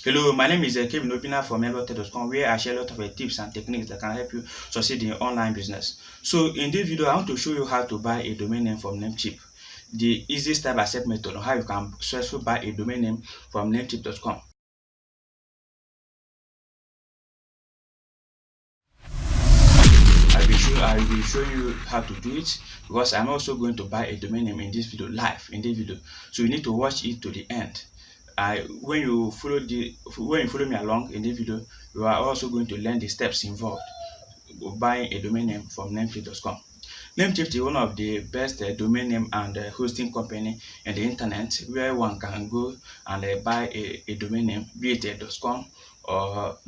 Hello, my name is 𝗃𝗵𝗵𝗃𝗃 from 𝗍𝗆𝗇.com, where I share a lot of tips and techniques that can help you succeed in your online business. So in this video, I want to show you how to buy a domain name from Namecheap, the easiest step-by-step method on how you can successfully buy a domain name from Namecheap.com. I will be showing you how to do it because I'm also going to buy a domain name in this video live in this video. So you need to watch it to the end. When you follow me along in this video, you are also going to learn the steps involved of buying a domain name from Namecheap.com. Namecheap is one of the best domain name and hosting company in the internet, where one can go and buy a domain name, be it a .com or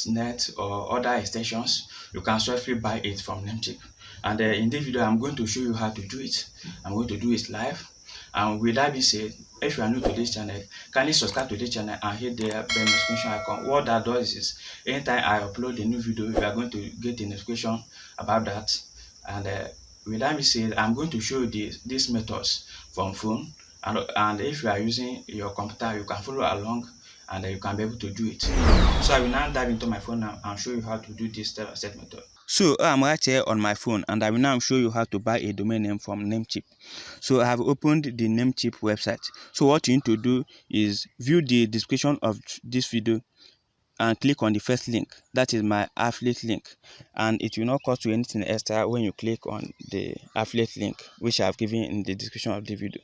.net or other extensions. You can swiftly buy it from Namecheap. And in this video, I'm going to show you how to do it. I'm going to do it live. And with that being said, if you are new to this channel, kindly subscribe to this channel and hit the bell notification icon. What that does is, anytime I upload a new video, you are going to get a notification about that. And with that being said, I'm going to show you these methods from phone. And if you are using your computer, you can follow along and you can be able to do it. So I will now dive into my phone now and show you how to do this step-by-step method. So I'm right here on my phone and I will now show you how to buy a domain name from Namecheap. So I have opened the Namecheap website. So what you need to do is view the description of this video and click on the first link. That is my affiliate link, and it will not cost you anything extra when you click on the affiliate link which I have given in the description of the video.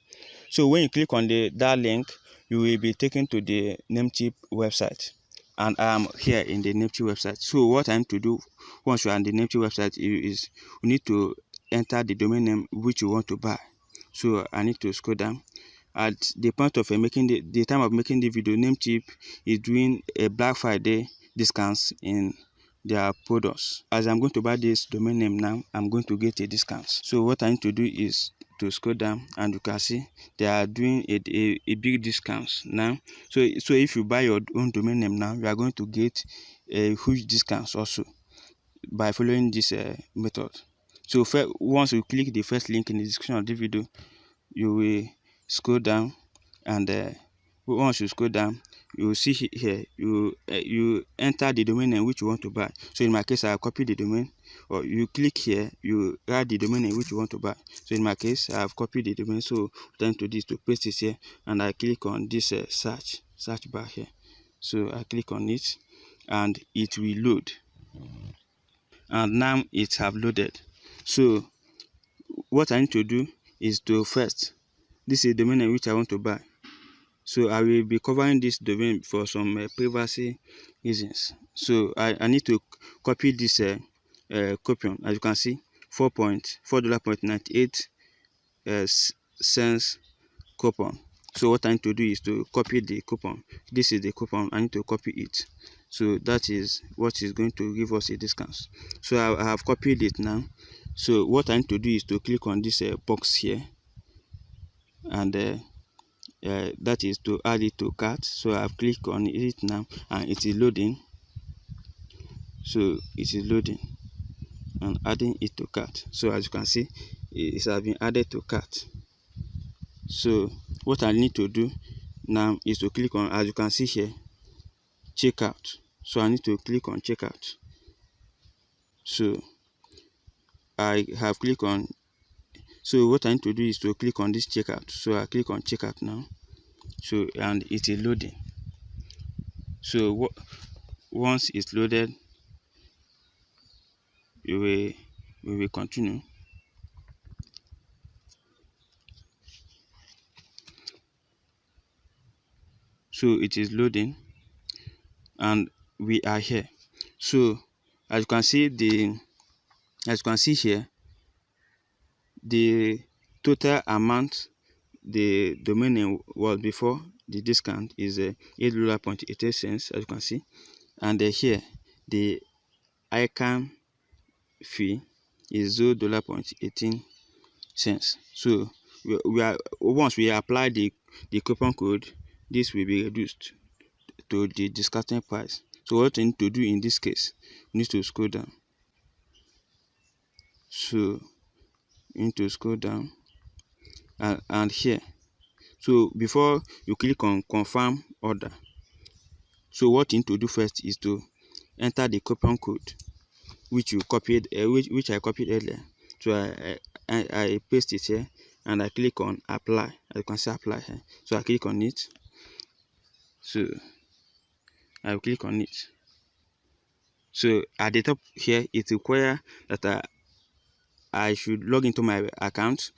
So when you click on that link, you will be taken to the Namecheap website, and I am here in the Namecheap website. So what I need to do once you are on the Namecheap website is you need to enter the domain name which you want to buy. So I need to scroll down. At the point of making the time of making the video, Namecheap is doing a Black Friday discounts in their products. As I'm going to buy this domain name now, I'm going to get a discount. So what I need to do is to scroll down, and you can see they are doing a big discounts now. So if you buy your own domain name now, you are going to get a huge discounts also by following this method. So once you click the first link in the description of the video, you will scroll down, and once you scroll down, you will see here you enter the domain name which you want to buy. So in my case, I copy the domain, or you click here, you write the domain name which you want to buy. So in my case, I have copied the domain, so time to this to paste it here, and I click on this search bar here. So I click on it and it will load, and now it have loaded. So what I need to do is to first, this is the domain name which I want to buy. So I will be covering this domain for some privacy reasons. So I need to copy this coupon. As you can see, $4.98 cents coupon. So what I need to do is to copy the coupon. This is the coupon. I need to copy it. So that is what is going to give us a discount. So I have copied it now. So what I need to do is to click on this box here, and that is to add it to cart. So I've clicked on it now, and it is loading. So it is loading and adding it to cart. So as you can see, it has been added to cart. So what I need to do now is to click on, as you can see here, checkout. So I need to click on checkout. So I have clicked on. So what I need to do is to click on this checkout. So I click on checkout now. So and it is loading. So once it's loaded, we will continue. So it is loading, and we are here. So as you can see here, the total amount the domain name was before the discount is $8.88, as you can see, and here the ICANN fee is $0.18. So once we apply the coupon code, this will be reduced to the discounted price. So what we need to do in this case, we need to scroll down. So you need to scroll down, and here, so before you click on confirm order, So what you need to do first is to enter the coupon code which you copied, which I copied earlier. So I paste it here and I click on apply. As you can see, apply here. So I click on it. So I will click on it. So at the top here, it requires that I should log into my account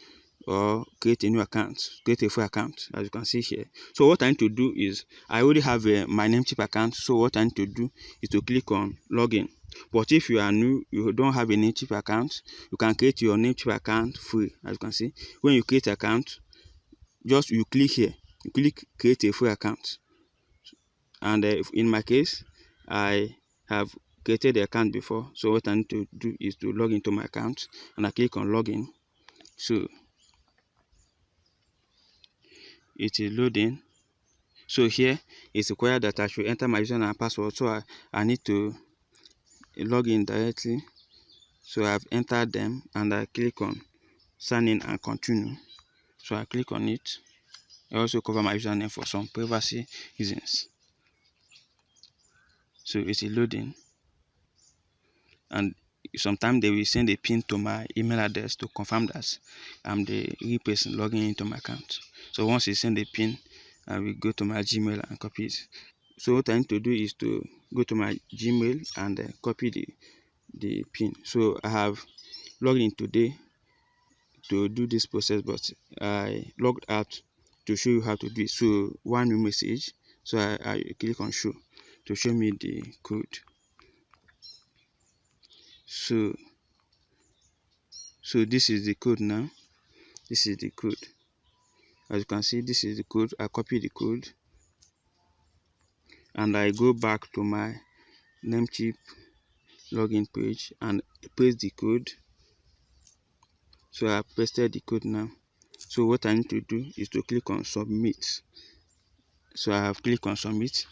or create a new account, create a free account, as you can see here. So what I need to do is, I already have my Namecheap account. So what I need to do is to click on login. But if you are new, you don't have a Namecheap account, you can create your Namecheap account free. As you can see, when you create an account, just you click here, you click create a free account. And in my case, I have created the account before. So what I need to do is to log into my account, and I click on login. So it is loading. So here it's required that I should enter my username and password. So I need to log in directly. So I've entered them and I click on sign in and continue. So I click on it. I also cover my username for some privacy reasons. So it is loading, and sometimes they will send a pin to my email address to confirm that I'm the real person logging into my account. So once you send a pin, I will go to my Gmail and copy it. So what I need to do is to go to my Gmail and copy the pin. So I have logged in today to do this process, but I logged out to show you how to do it. So one new message. So I click on show to show me the code. So this is the code now. This is the code. As you can see, this is the code. I copy the code and I go back to my Namecheap login page and paste the code. So I pasted the code now. So what I need to do is to click on submit. So I have clicked on submit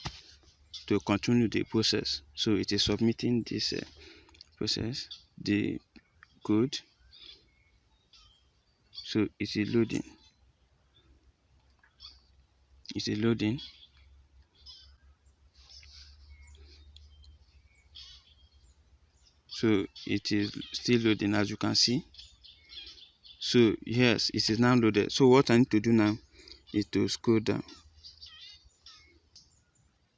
to continue the process. So it is submitting this process, the code. So it is loading. It is loading. So it is still loading, as you can see. So yes, it is now loaded. So what I need to do now is to scroll down.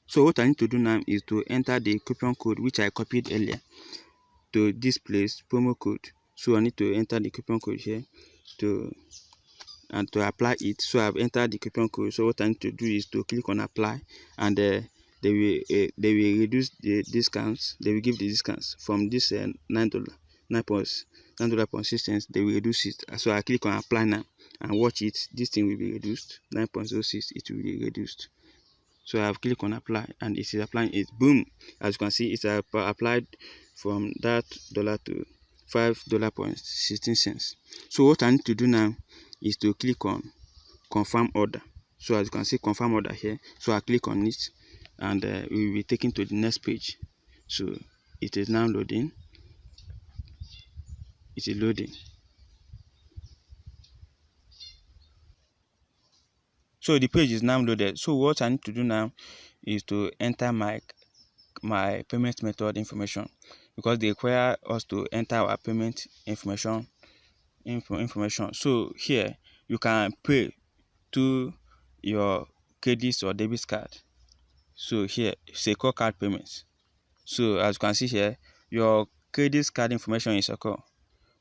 So what I need to do now is to enter the coupon code which I copied earlier to this place, promo code. So I need to enter the coupon code here to apply it. So I've entered the coupon code. So what I need to do is to click on apply, and they will reduce the discounts. They will give the discounts from this $9.6. They will reduce it. So I click on apply now and watch it. This thing will be reduced 9.06. It will be reduced. So I have clicked on apply and it is applying it. Boom! As you can see, it's applied from that dollar to $5.16. So what I need to do now is to click on confirm order. So as you can see, confirm order here. So I click on it and we will be taken to the next page. So it is now loading. It is loading. So the page is now loaded. So what I need to do now is to enter my payment method information, because they require us to enter our payment information. So here you can pay to your credit or debit card. So here secure card payments. So as you can see here, your credit card information is secure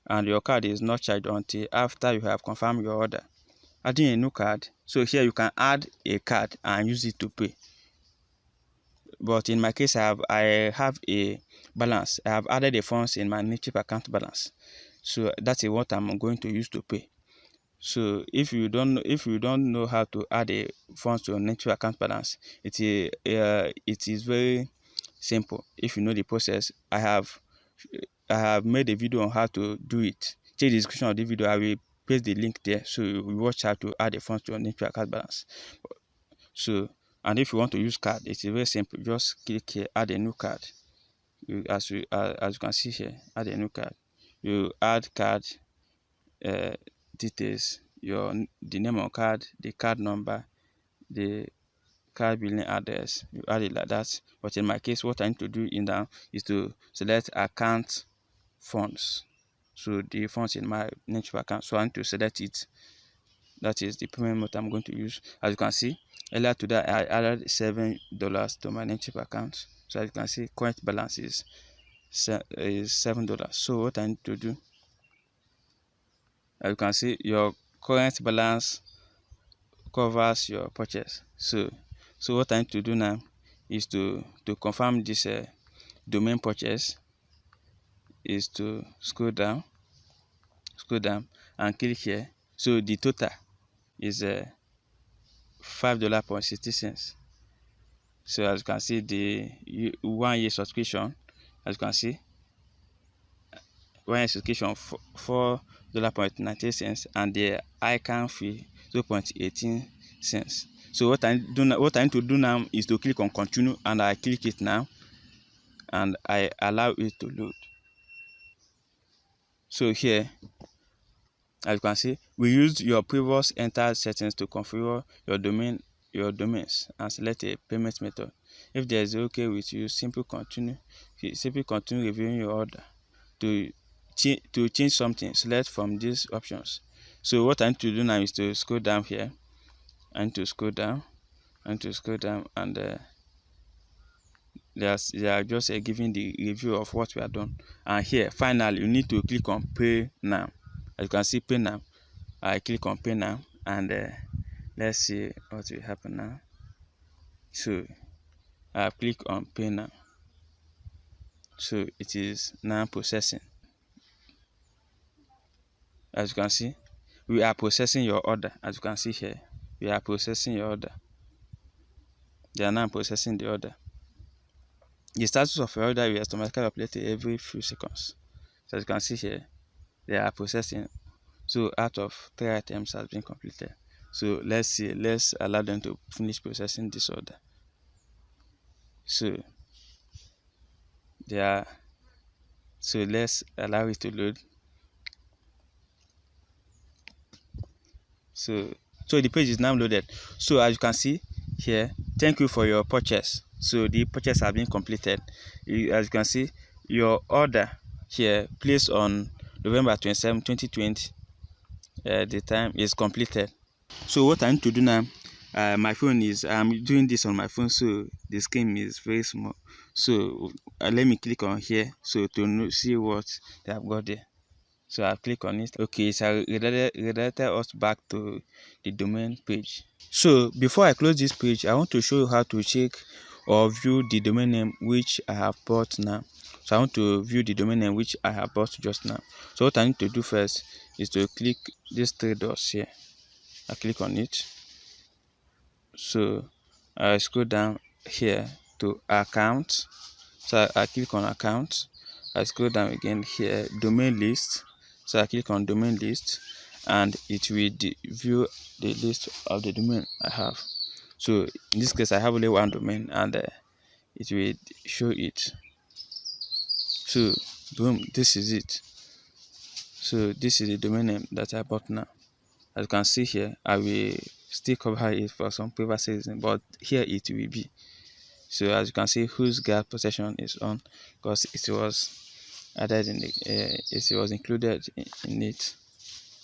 and your card is not charged until after you have confirmed your order. Adding a new card. So here you can add a card and use it to pay. But in my case, I have a balance. I have added the funds in my Namecheap account balance. So that is what I'm going to use to pay. So if you don't know how to add a funds to a Namecheap account balance, it is very simple. If you know the process, I have made a video on how to do it. Check the description of the video. I will paste the link there, so you watch how to add the funds to your Namecheap account balance. So, and if you want to use card, it is very simple. Just click here, add a new card. As you can see here, add a new card. You add card details, the name on card, the card number, the card billing address, you add it like that. But in my case, what I need to do in now is to select account funds. So the funds in my Namecheap account, so I need to select it. That is the payment method I'm going to use. As you can see, earlier today I added $7 to my Namecheap account. So as you can see, current balance is $7. So what I need to do, as you can see, your current balance covers your purchase. So what I need to do now is to confirm this domain purchase is to scroll down and click here. So the total is $5.60. So as you can see, the 1 year subscription, as you can see, 1 year subscription $4.98, and the icon fee 0.18 cents. So what I need to do now is to click on continue, and I click it now, and I allow it to load. So here, as you can see, we used your previous entered settings to configure your domains and select a payment method. If there is okay with you, simply continue reviewing your order. To change something, select from these options. So what I need to do now is to scroll down here. I need to scroll down, and they are just giving the review of what we have done. And here, finally, you need to click on pay now. As you can see, pay now. I click on pay now, and let's see what will happen now. So I click on pay now. So it is now processing. As you can see, we are processing your order. As you can see here, we are processing your order. They are now processing the order. The status of your order will automatically update every few seconds. So as you can see here, they are processing. So out of 3 items has been completed. So let's allow them to finish processing this order. So let's allow it to load. So the page is now loaded. So as you can see here, thank you for your purchase. So the purchase has been completed. As you can see, your order here placed on November 27, 2020, the time is completed. So what I need to do now, my phone is, I'm doing this on my phone, so the screen is very small. So let me click on here so to see what they have got there. So I'll click on it. Okay, it's redirected us back to the domain page. So before I close this page, I want to show you how to check or view the domain name which I have bought now. So I want to view the domain name which I have bought just now. So what I need to do first is to click these 3 dots here. I click on it. So I scroll down here to account. So I click on account. I scroll down again here, domain list. So I click on domain list, and it will view the list of the domain I have. So in this case, I have only 1 domain, and it will show it. So boom, this is it. So this is the domain name that I bought now. As you can see here, I will still cover it for some privacy reason, but here it will be. So as you can see, whose guard possession is on, because it was added in the it was included in it.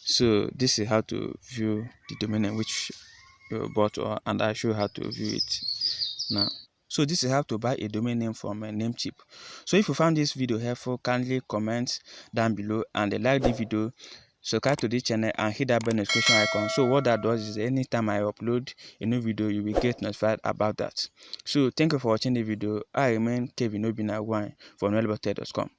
So this is how to view the domain name which you bought, and I show you how to view it now. So this is how to buy a domain name from Namecheap. So if you found this video helpful, kindly comment down below and like the video, subscribe to this channel and hit that bell notification icon. So what that does is anytime I upload a new video, you will get notified about that. So thank you for watching the video. I remain 𝗃𝗵𝗰𝗵𝗃 from 𝗬𝗇.com.